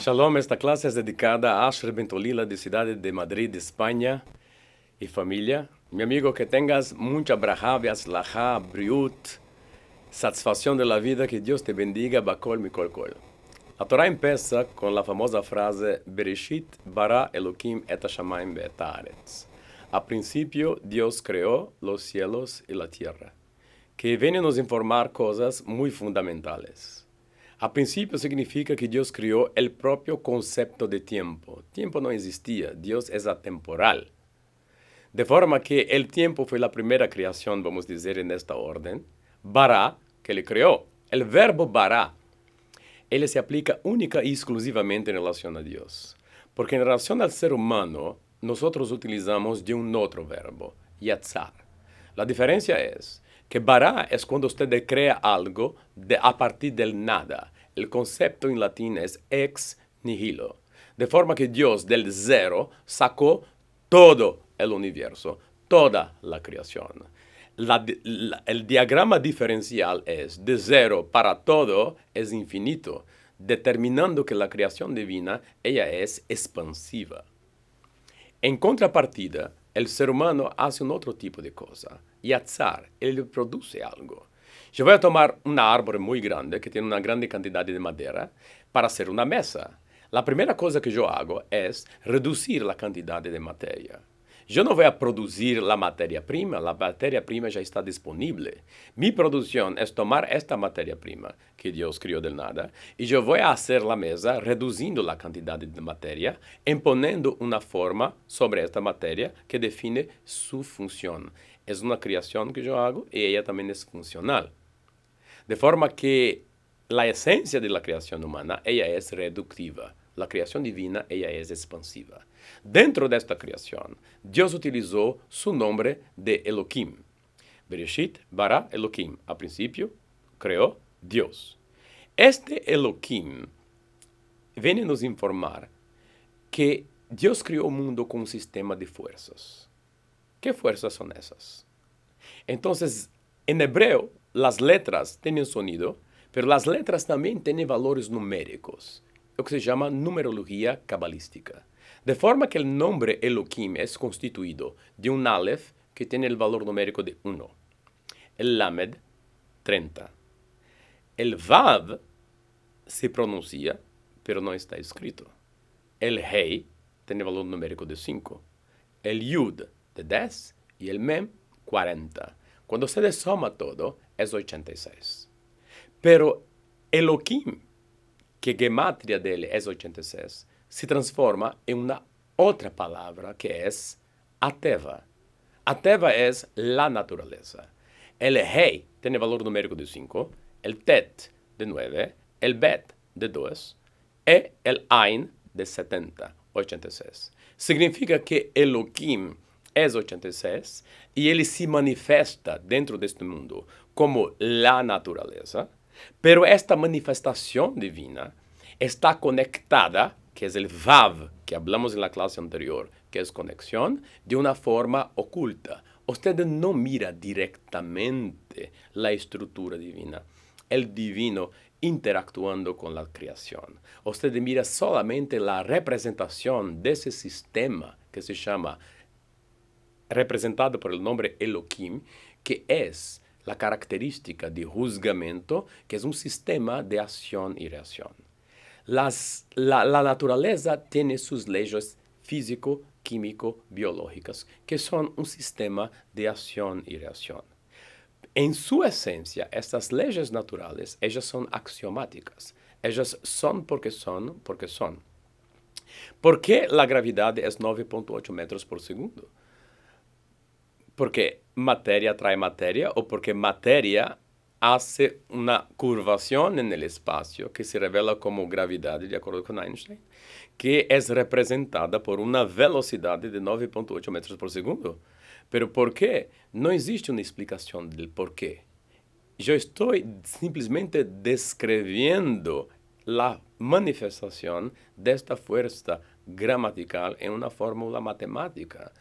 Shalom, esta clase es dedicada a Asher Bentolila de Ciudad de Madrid, España y familia. Mi amigo, que tengas mucha braja, beatzlajá, briut, satisfacción de la vida, que Dios te bendiga, bakol mikol kol. La Torah empieza con la famosa frase Bereshit bara Elohim et hashamayim ve'et haaretz. A principio, Dios creó los cielos y la tierra, que viene nos informar cosas muy fundamentales. A princípio significa que Dios crió el propio concepto de tiempo. Tiempo no existía, Dios es atemporal. De forma que el tiempo fue la primera creación, vamos a decir en esta orden. Bara, que le creó. El verbo bara, él se aplica única y exclusivamente en relación a Dios. Porque en relación al ser humano, nosotros utilizamos de un otro verbo, yatzar. La diferencia es que bara es cuando usted crea algo a partir del nada. El concepto en latín es ex nihilo. De forma que Dios del cero sacó todo el universo, toda la creación. El diagrama diferencial es de cero para todo es infinito, determinando que la creación divina, ella es expansiva. En contrapartida, el ser humano hace un otro tipo de cosa. Yatzar, él produce algo. Yo voy a tomar un árbol muy grande, que tiene una grande cantidad de madera, para hacer una mesa. La primera cosa que yo hago es reducir la cantidad de materia. Yo no voy a producir la materia prima ya está disponible. Mi producción es tomar esta materia prima que Dios creó del nada y yo voy a hacer la mesa reduciendo la cantidad de materia, imponiendo una forma sobre esta materia que define su función. Es una creación que yo hago y ella también es funcional. De forma que la esencia de la creación humana, ella es reductiva. La creación divina, ella es expansiva. Dentro de esta creación, Dios utilizó su nombre de Elohim. Bereshit bara Elohim. A principio, creó Dios. Este Elohim viene a nos informar que Dios creó el mundo con un sistema de fuerzas. ¿Qué fuerzas son esas? Entonces, en hebreo, las letras tienen sonido, pero las letras también tienen valores numéricos, lo que se llama numerología cabalística. De forma que el nombre Elohim es constituido de un Aleph que tiene el valor numérico de 1, el Lamed, 30. El Vav se pronuncia, pero no está escrito. El Hei tiene valor numérico de 5, el Yud de 10 y el Mem, 40. Cuando se suma todo, es 86. Pero Elohim, que gematria de él es 86, se transforma en una otra palabra que es Ateva. Ateva es la naturaleza. El Hei tiene valor numérico de 5, el Tet de 9, el Bet de 2 y el Ain de 70, 86. Significa que Elohim es 86 y él se manifiesta dentro de este mundo como la naturaleza, pero esta manifestación divina está conectada, que es el Vav, que hablamos en la clase anterior, que es conexión, de una forma oculta. Usted no mira directamente la estructura divina, el divino interactuando con la creación. Usted mira solamente la representación de ese sistema que se llama, representado por el nombre Elohim, que es la característica de juzgamiento, que es un sistema de acción y reacción. La naturaleza tiene sus leyes físico, químico, biológicas, que son un sistema de acción y reacción. En su esencia, estas leyes naturales, ellas son axiomáticas. Ellas son porque son, porque son. ¿Por qué la gravedad es 9.8 metros por segundo? Porque materia atrae materia o porque materia hace una curvación en el espacio que se revela como gravedad, de acuerdo con Einstein, que es representada por una velocidad de 9.8 metros por segundo. Pero ¿por qué? No existe una explicación del por qué. Yo estoy simplemente describiendo la manifestación de esta fuerza gramatical en una fórmula matemática.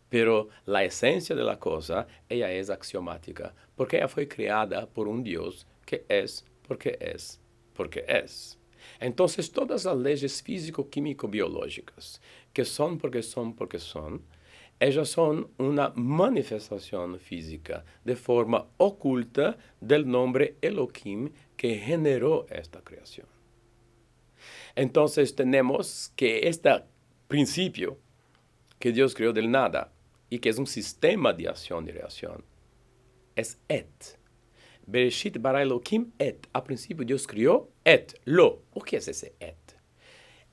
Pero la esencia de la cosa, ella es axiomática, porque ella fue creada por un Dios que es, porque es, porque es. Entonces, todas las leyes físico-químico-biológicas, que son porque son porque son, ellas son una manifestación física de forma oculta del nombre Elohim que generó esta creación. Entonces tenemos que este principio que Dios creó del nada y que es un sistema de acción y reacción, es et. Bereshit bara Elohim et. A principio Dios creó et, lo. O que es ese et?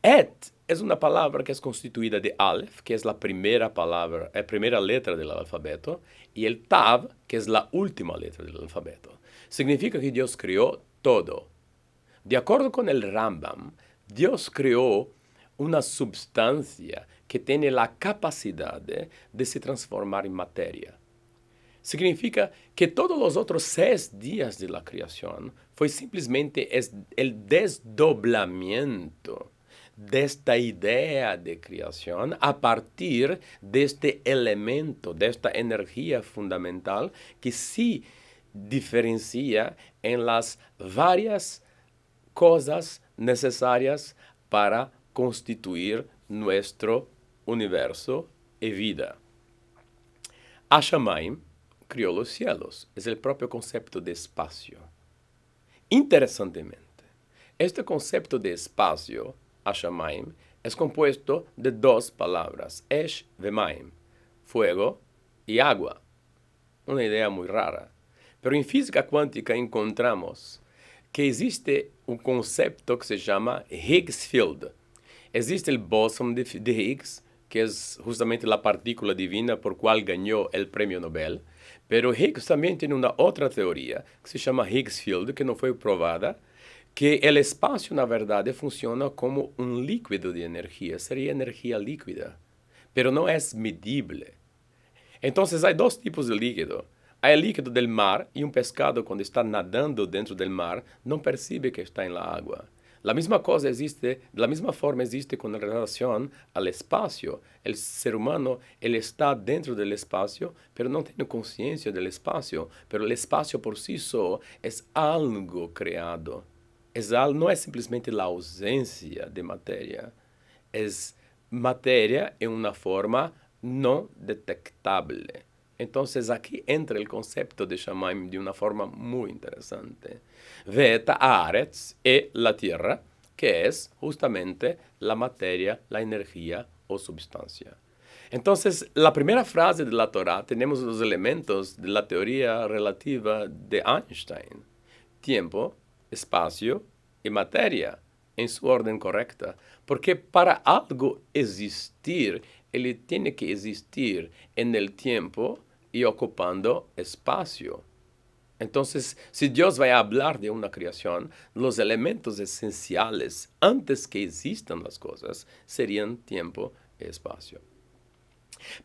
Et es una palabra que es constituida de Aleph, que es la primera palabra, la primera letra del alfabeto, y el Tav, que es la última letra del alfabeto. Significa que Dios creó todo. De acuerdo con el Rambam, Dios creó una substancia que tiene la capacidad de se transformar en materia. Significa que todos los otros 6 días de la creación fue simplemente el desdoblamiento de esta idea de creación a partir de este elemento, de esta energía fundamental que sí diferencia en las varias cosas necesarias para constituir nuestro universo y vida. Hashamayim crió los cielos, es el propio concepto de espacio. Interesantemente, este concepto de espacio, Hashamayim, es compuesto de 2 palabras, Esh Vemaim, fuego y agua. Una idea muy rara. Pero en física cuántica encontramos que existe un concepto que se llama Higgs Field. Existe el bosón de Higgs, que es justamente la partícula divina por cual ganó el premio Nobel. Pero Higgs también tiene una otra teoría que se llama Higgs Field, que no fue probada, que el espacio, na verdade, funciona como un líquido de energía, sería energía líquida, pero no es medible. Entonces hay 2 tipos de líquido. Hay el líquido del mar y un pescado cuando está nadando dentro del mar no percibe que está en la agua. La misma cosa existe, de la misma forma existe con relación al espacio. El ser humano, él está dentro del espacio, pero no tiene conciencia del espacio. Pero el espacio por sí solo es algo creado. No es simplemente la ausencia de materia. Es materia en una forma no detectable. Entonces aquí entra el concepto de Shamayim de una forma muy interesante. Veta Aretz es la tierra, que es justamente la materia, la energía o substancia. Entonces, la primera frase de la Torá tenemos los elementos de la teoría relativa de Einstein. Tiempo, espacio y materia en su orden correcta. Porque para algo existir, él tiene que existir en el tiempo y ocupando espacio. Entonces, si Dios va a hablar de una creación, los elementos esenciales antes que existan las cosas serían tiempo y espacio.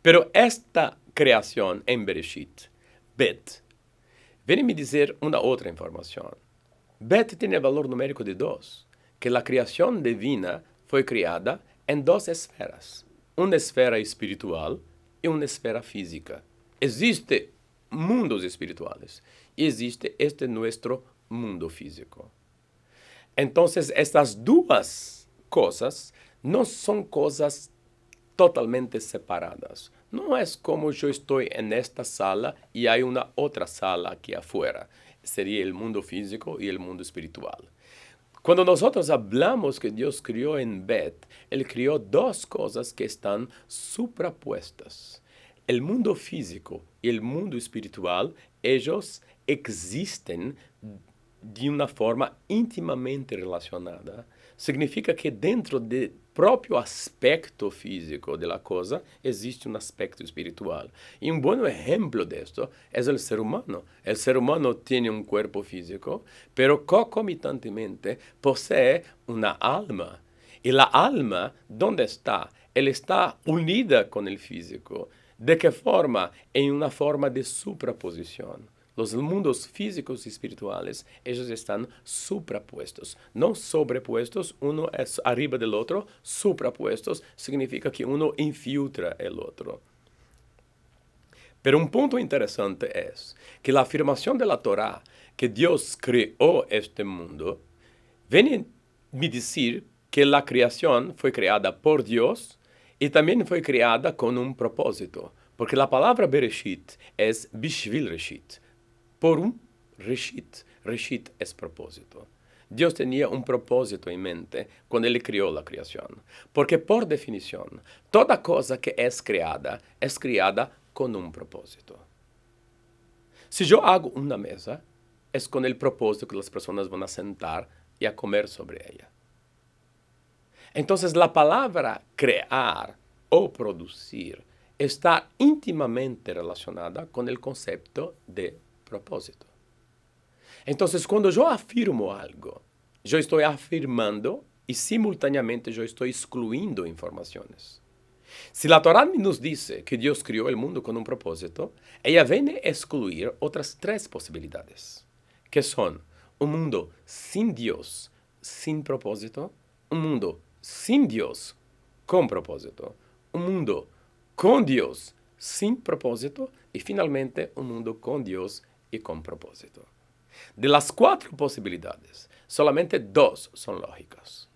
Pero esta creación en Bereshit, Bet, viene a decir una otra información. Bet tiene el valor numérico de 2, que la creación divina fue creada en 2 esferas, una esfera espiritual y una esfera física. Existe mundos espirituales y existe este nuestro mundo físico. Entonces, estas 2 cosas no son cosas totalmente separadas. No es como yo estoy en esta sala y hay una otra sala aquí afuera. Sería el mundo físico y el mundo espiritual. Cuando nosotros hablamos que Dios crió en Bet, Él crió 2 cosas que están suprapuestas. El mundo físico y el mundo espiritual, ellos existen de una forma íntimamente relacionada. Significa que dentro del propio aspecto físico de la cosa existe un aspecto espiritual. Y un buen ejemplo de esto es el ser humano. El ser humano tiene un cuerpo físico, pero concomitantemente posee una alma. Y la alma, ¿dónde está? Él está unida con el físico. ¿De qué forma? En una forma de supraposición. Los mundos físicos y espirituales, ellos están suprapuestos, no sobrepuestos, uno es arriba del otro, suprapuestos significa que uno infiltra el otro. Pero un punto interesante es que la afirmación de la Torá, que Dios creó este mundo, viene me decir que la creación fue creada por Dios y también fue creada con un propósito. Porque la palabra Bereshit es Bishvil Reshit, por un Reshit. Reshit es propósito. Dios tenía un propósito en mente cuando Él creó la creación. Porque por definición, toda cosa que es creada con un propósito. Si yo hago una mesa, es con el propósito que las personas van a sentar y a comer sobre ella. Entonces la palabra crear o producir está íntimamente relacionada con el concepto de propósito. Entonces, cuando yo afirmo algo, yo estoy afirmando y simultáneamente yo estoy excluyendo informaciones. Si la Torá nos dice que Dios creó el mundo con un propósito, ella viene a excluir otras tres posibilidades, que son un mundo sin Dios, sin propósito, un mundo sin Dios, con propósito, un mundo con Dios, sin propósito, y finalmente un mundo con Dios y con propósito. De las cuatro posibilidades, solamente dos son lógicas.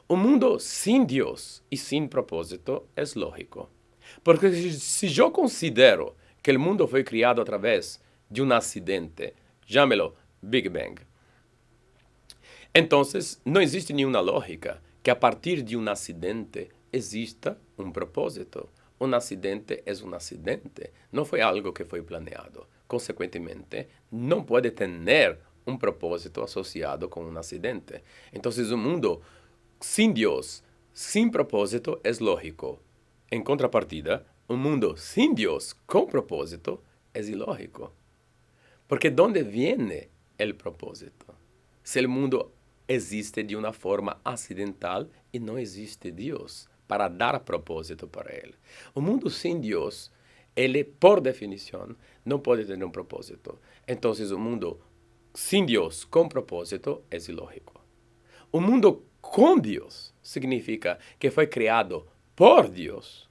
Un mundo sin Dios y sin propósito es lógico. Porque si yo considero que el mundo fue creado a través de un accidente, llámelo Big Bang, entonces no existe ninguna lógica que a partir de un accidente exista un propósito. Un accidente es un accidente, no fue algo que fue planeado. Consecuentemente, no puede tener un propósito asociado con un accidente. Entonces, un mundo sin Dios, sin propósito, es lógico. En contrapartida, un mundo sin Dios, con propósito, es ilógico. Porque ¿dónde viene el propósito? Si el mundo existe de una forma accidental y no existe Dios para dar propósito para él. Un mundo sin Dios, él por definición no puede tener un propósito. Entonces un mundo sin Dios con propósito es ilógico. Un mundo con Dios significa que fue creado por Dios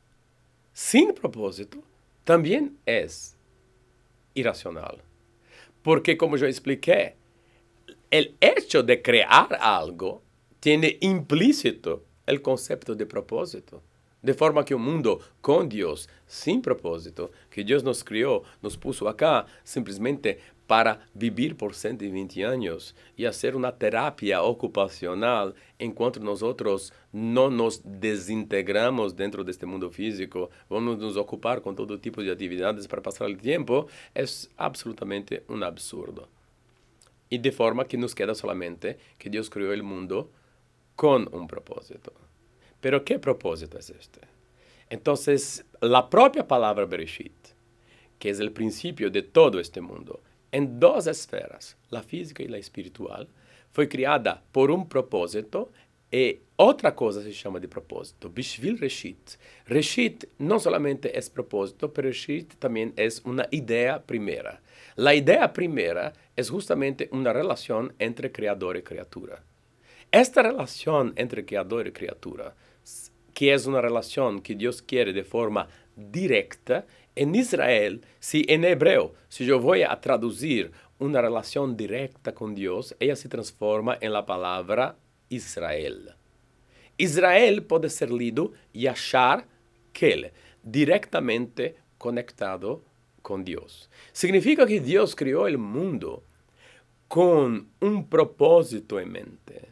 sin propósito, también es irracional. Porque como yo expliqué, el hecho de crear algo tiene implícito el concepto de propósito. De forma que un mundo con Dios, sin propósito, que Dios nos creó, nos puso acá simplesmente para vivir por 120 años y hacer una terapia ocupacional enquanto nosotros no nos desintegramos dentro de este mundo físico, vamos nos ocupar con todo tipo de actividades para pasar el tiempo, es absolutamente un absurdo. Y de forma que nos queda solamente que Dios creó el mundo con un propósito. Pero ¿qué propósito es este? Entonces, la propia palabra Bereshit, que es el principio de todo este mundo, en dos esferas, la física y la espiritual, fue creada por un propósito y otra cosa se llama de propósito, Bishvil Reshit. Reshit no solamente es propósito, pero Reshit también es una idea primera. La idea primera es justamente una relación entre creador y criatura. Esta relación entre creador y criatura, que es una relación que Dios quiere de forma directa, en Israel, si en hebreo, si yo voy a traducir una relación directa con Dios, ella se transforma en la palabra Israel. Israel puede ser leído Yashar Kel, directamente conectado con Dios. Significa que Dios creó el mundo con un propósito en mente,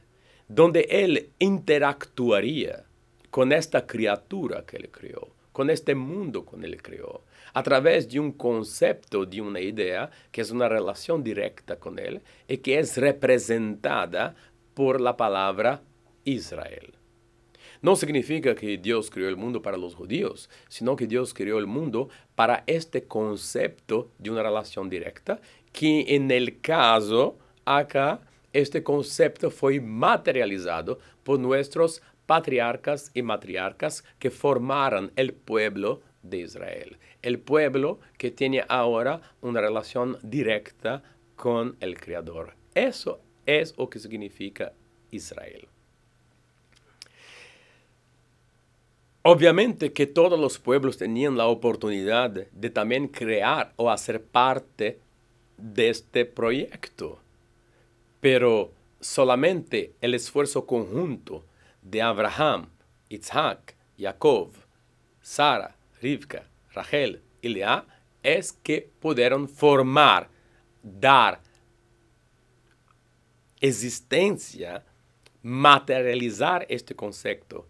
donde Él interactuaría con esta criatura que Él creó, con este mundo que Él creó, a través de un concepto, de una idea, que es una relación directa con Él y que es representada por la palabra Israel. No significa que Dios creó el mundo para los judíos, sino que Dios creó el mundo para este concepto de una relación directa, que en el caso acá, este concepto fue materializado por nuestros patriarcas y matriarcas que formaron el pueblo de Israel. El pueblo que tiene ahora una relación directa con el Creador. Eso es lo que significa Israel. Obviamente que todos los pueblos tenían la oportunidad de también crear o hacer parte de este proyecto. Pero solamente el esfuerzo conjunto de Abraham, Isaac, Jacob, Sara, Rivka, Rachel y Lea es que pudieron formar, dar existencia, materializar este concepto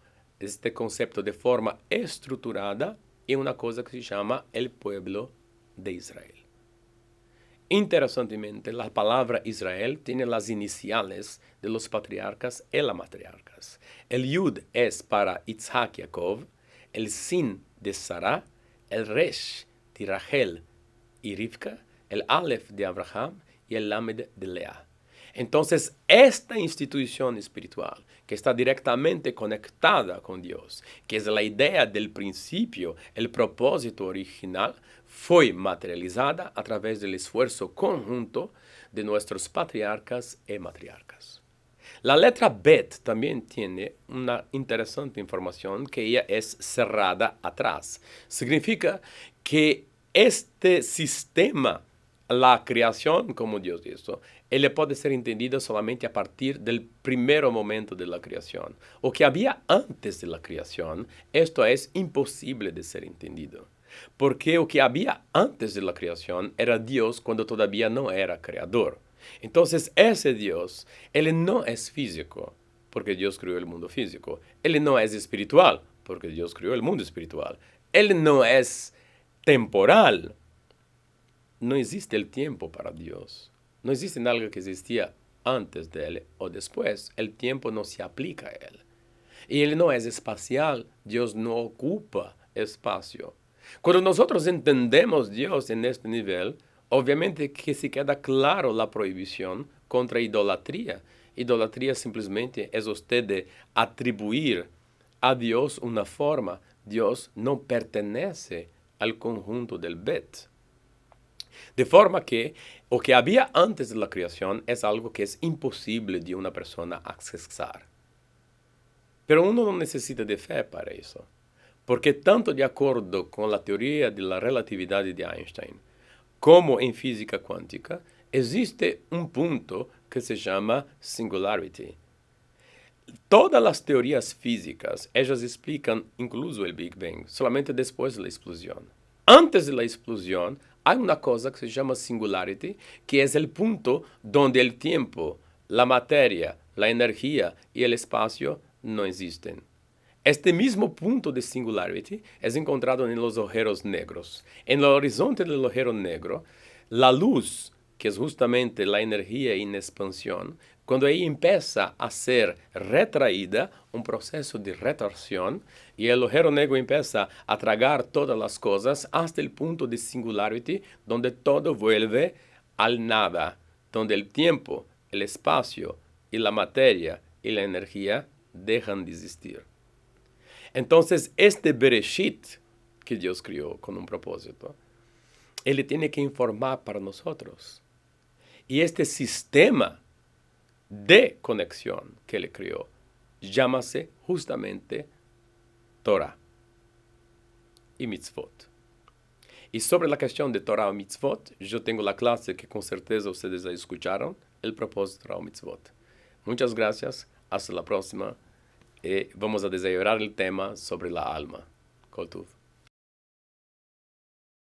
de forma estruturada en una cosa que se llama el pueblo de Israel. Interesantemente, la palabra Israel tiene las iniciales de los patriarcas y las matriarcas. El Yud es para Isaac y Jacob, el Sin de Sarah, el Resh de Rachel y Rivka, el Aleph de Abraham y el Lamed de Lea. Entonces, esta institución espiritual, que está directamente conectada con Dios, que es la idea del principio, el propósito original, fue materializada a través del esfuerzo conjunto de nuestros patriarcas y matriarcas. La letra Bet también tiene una interesante información que ella es cerrada atrás. Significa que este sistema, la creación, como Dios hizo, él puede ser entendido solamente a partir del primer momento de la creación. O que había antes de la creación, esto es imposible de ser entendido. Porque o que había antes de la creación era Dios cuando todavía no era creador. Entonces ese Dios, él no es físico, porque Dios creó el mundo físico. Él no es espiritual, porque Dios creó el mundo espiritual. Él no es temporal. No existe el tiempo para Dios. No existe algo que existía antes de Él o después. El tiempo no se aplica a Él. Y Él no es espacial. Dios no ocupa espacio. Cuando nosotros entendemos Dios en este nivel, obviamente que se queda claro la prohibición contra idolatría. Idolatría simplemente es usted de atribuir a Dios una forma. Dios no pertenece al conjunto del Bet. De forma que lo que había antes de la creación es algo que es imposible de una persona accesar. Pero uno no necesita de fe para eso. Porque tanto de acuerdo con la teoría de la relatividad de Einstein, como en física cuántica, existe un punto que se llama singularity. Todas las teorías físicas, ellas explican incluso el Big Bang, solamente después de la explosión. Antes de la explosión, hay una cosa que se llama singularity, que es el punto donde el tiempo, la materia, la energía y el espacio no existen. Este mismo punto de singularity es encontrado en los agujeros negros. En el horizonte del agujero negro, la luz, que es justamente la energía en expansión, cuando ella empieza a ser retraída, un proceso de retorsión, y el agujero negro empieza a tragar todas las cosas hasta el punto de singularity, donde todo vuelve al nada, donde el tiempo, el espacio y la materia y la energía dejan de existir. Entonces, este Bereshit que Dios creó con un propósito, Él tiene que informar para nosotros. Y este sistema de conexión que Él creó, llámase justamente Torah y Mitzvot. Y sobre la cuestión de Torah y Mitzvot, yo tengo la clase que con certeza ustedes ya escucharon, el propósito de Torah y Mitzvot. Muchas gracias, hasta la próxima. Y vamos a desarrollar el tema sobre la alma. Kol Tuv.